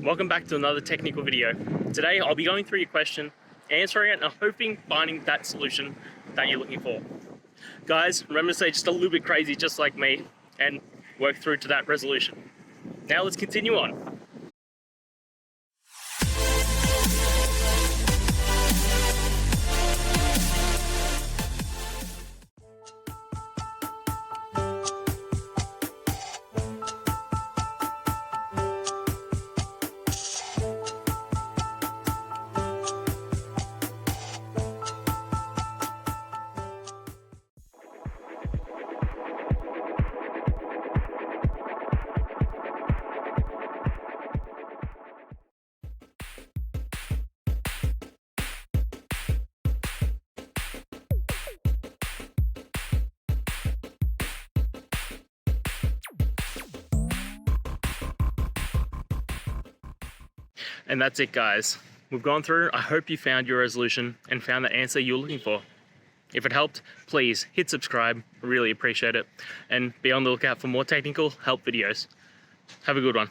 Welcome back to another technical video. Today I'll be going through your question, answering it, and hoping finding that solution that you're looking for. Guys, remember to stay just a little bit crazy just like me and work through to that resolution. Now let's continue on. And that's it, guys. We've gone through. I hope you found your resolution and found the answer you're looking for. If it helped, please hit subscribe. I really appreciate it. And be on the lookout for more technical help videos. Have a good one.